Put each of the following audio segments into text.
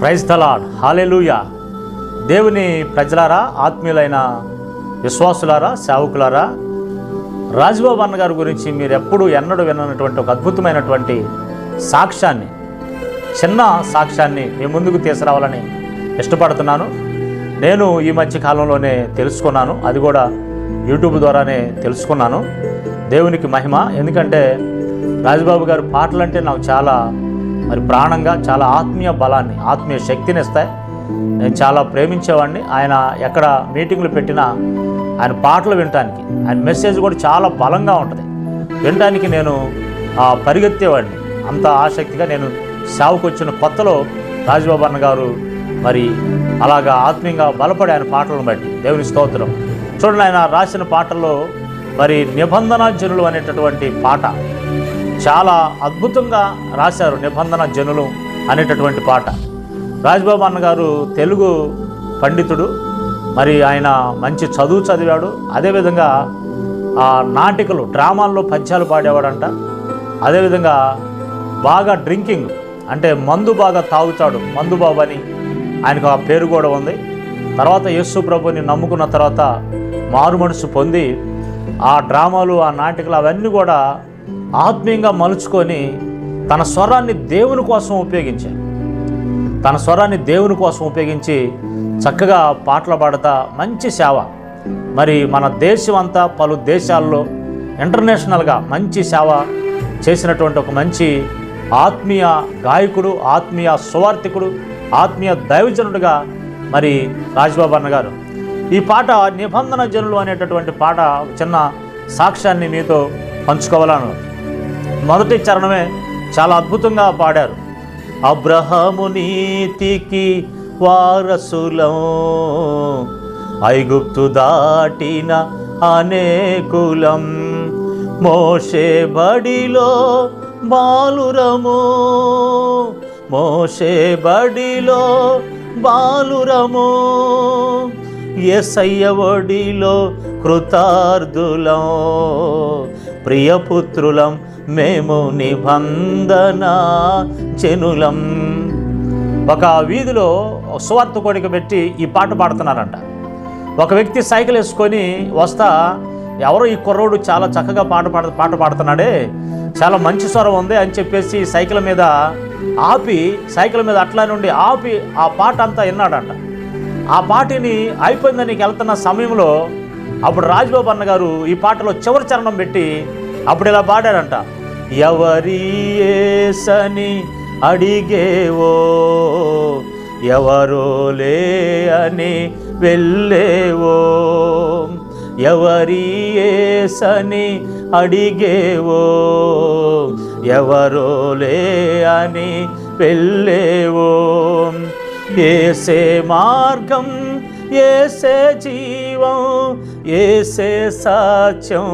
Praise the lord, హల్లెలూయా. దేవుని ప్రజలారా, ఆత్మీయులైన విశ్వాసులారా, సేవకులారా, రాజబాబు అన్న గారి గురించి మీరు ఎన్నడూ విన్నటువంటి ఒక అద్భుతమైనటువంటి సాక్ష్యాన్ని, చిన్న సాక్ష్యాన్ని మీ ముందుకు తీసుకురావాలని ఇష్టపడుతున్నాను. నేను ఈ మధ్య కాలంలోనే తెలుసుకున్నాను, అది కూడా యూట్యూబ్ ద్వారానే తెలుసుకున్నాను. దేవునికి మహిమ. ఎందుకంటే రాజబాబు గారి పాటలంటే నాకు చాలా ప్రాణంగా, చాలా ఆత్మీయ బలాన్ని, ఆత్మీయ శక్తిని ఇస్తాయి. నేను చాలా ప్రేమించేవాడిని. ఆయన ఎక్కడ మీటింగ్లు పెట్టినా ఆయన పాటలు వినటానికి, ఆయన మెసేజ్ కూడా చాలా బలంగా ఉంటుంది. వినటానికి నేను పరిగెత్తేవాడిని. అంత ఆసక్తిగా నేను సేవకు వచ్చిన కొత్తలో రాజబాబు అన్న గారు అలాగా ఆత్మీయంగా బలపడి ఆయన పాటలను బట్టి దేవుని స్తోత్రం. చూడండి, ఆయన రాసిన పాటల్లో నిబంధన జనులు అనేటటువంటి పాట చాలా అద్భుతంగా రాశారు. నిబంధన జనులు అనేటటువంటి పాట. రాజబాబు అన్న గారు తెలుగు పండితుడు. ఆయన మంచి చదువు చదివాడు. అదేవిధంగా నాటికలు, డ్రామాల్లో పద్యాలు పాడేవాడంట. అదేవిధంగా బాగా డ్రింకింగ్, అంటే మందు బాగా తాగుతాడు. మందు బాబు అని ఆయనకు ఆ పేరు కూడా ఉంది. తర్వాత యేసు ప్రభుని నమ్ముకున్న తర్వాత మారు మనసు పొంది ఆ డ్రామాలు, ఆ నాటికలు అవన్నీ కూడా ఆత్మీయంగా మలుచుకొని తన స్వరాన్ని దేవుని కోసం ఉపయోగించి చక్కగా పాటలు పాడుతా మంచి సేవ. మన దేశం అంతా పలు దేశాల్లో ఇంటర్నేషనల్గా మంచి సేవ చేసినటువంటి ఒక మంచి ఆత్మీయ గాయకుడు, ఆత్మీయ సువార్థికుడు, ఆత్మీయ దైవజనుడుగా రాజబాబు అన్న గారు. ఈ పాట నిబంధన జనులు అనేటటువంటి పాట చిన్న సాక్ష్యాన్ని మీతో పంచుకోవాలను. మొదటి చరణమే చాలా అద్భుతంగా పాడారు. అబ్రహాము నీతికి వారసులం, ఐగుప్తు దాటిన అనేకులం, మోషే బడిలో బాలురము, యేసయ్య ఒడిలో కృతార్థులం, ప్రియపుత్రులం మేము నిబంధన జనులం. ఒక వీధిలో సువార్తకుడికి పెట్టి ఈ పాట పాడుతున్నారంట. ఒక వ్యక్తి సైకిల్ వేసుకొని వస్తా, ఎవరో ఈ కుర్రోడు చాలా చక్కగా పాట పాడుతున్నాడే, చాలా మంచి స్వరం ఉంది అని చెప్పేసి సైకిల్ మీద అట్లా నుండి ఆపి ఆ పాట అంతా విన్నాడంట. ఆ పాటని అయిపోయిందని వెళ్తున్న సమయంలో అప్పుడు రాజబాబు అన్న గారు ఈ పాటలో చివరి చరణం పెట్టి అప్పుడు ఇలా పాడారంట. ఎవరి యేసని అడిగేవో, ఎవరోలే అని వెళ్ళేవో, ఎవరి యేసని అడిగేవో, ఎవరోలే అని వెళ్ళేవో, ఏసే మార్గం, ఏసే జీవం, ఏసే సత్యం,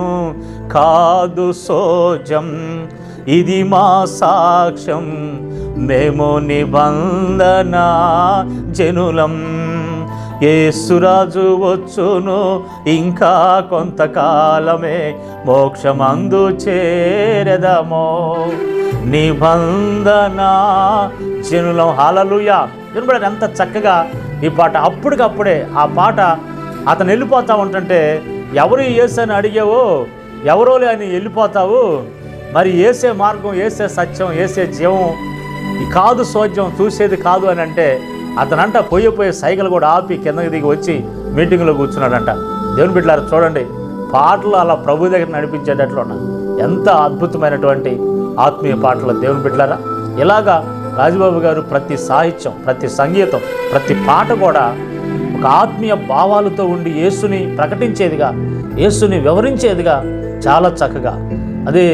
కాదు సోజం, ఇది మా సాక్ష్యం, మేము నిబంధన జనులం. యేసురాజు వచ్చును ఇంకా కొంతకాలమే, మోక్షమందు చేరెదమో, నిబంధన జనులం. హల్లెలూయా. వినబడి ఎంత చక్కగా ఈ పాట. అప్పటికప్పుడే ఆ పాట అతను వెళ్ళిపోతా ఉంటుంటే, ఎవరు యేసు అని అడిగావో, ఎవరోలే అని వెళ్ళిపోతావు, ఏసే మార్గం, ఏసే సత్యం, ఏసే జీవం, కాదు సోద్యం, చూసేది కాదు అని అంటే అతనంట పోయే సైకిల్ కూడా ఆపి కిందకి దిగి వచ్చి మీటింగ్లో కూర్చున్నాడంట. దేవుని బిడ్డలారా, చూడండి, పాటలు అలా ప్రభు దగ్గర నడిపించేటట్లు ఉన్న ఎంత అద్భుతమైనటువంటి ఆత్మీయ పాటలు. దేవుని బిడ్డలారా, ఇలాగా రాజబాబు గారు ప్రతి సాహిత్యం, ప్రతి సంగీతం, ప్రతి పాట కూడా ఒక ఆత్మీయ భావాలతో ఉండి యేసుని ప్రకటించేదిగా, యేసుని వివరించేదిగా చాలా చక్కగా. అదే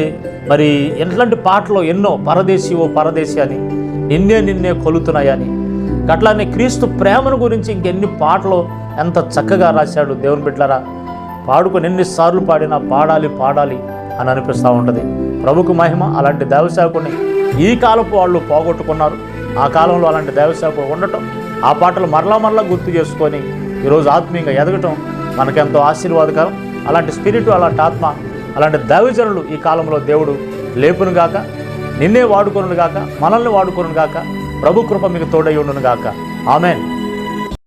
ఇట్లాంటి పాటలు ఎన్నో, పరదేశి ఓ పరదేశి అని, నిన్నే కొలుతున్నాయని, అట్లానే క్రీస్తు ప్రేమను గురించి ఇంకెన్ని పాటలు ఎంత చక్కగా రాశాడు. దేవుని బిడ్డలారా, పాడుకొని ఎన్నిసార్లు పాడినా పాడాలి అని అనిపిస్తూ ఉంటుంది. ప్రభుకు మహిమ. అలాంటి దైవసేవకుని ఈ కాలపు వాళ్ళు పోగొట్టుకున్నారు. ఆ కాలంలో అలాంటి దైవసేవకుడు ఉండటం, ఆ పాటలు మరలా గుర్తు చేసుకొని ఈరోజు ఆత్మీయంగా ఎదగటం మనకెంతో ఆశీర్వాదకరం. అలాంటి స్పిరిట్, అలాంటి ఆత్మ, అలాంటి దైవజనులు ఈ కాలంలో దేవుడు లేపును గాక, నిన్నే వాడుకొనుగాక, మనల్ని వాడుకొనుగాక. ప్రభు కృప మీకు తోడై ఉండును గాక. ఆమెన్.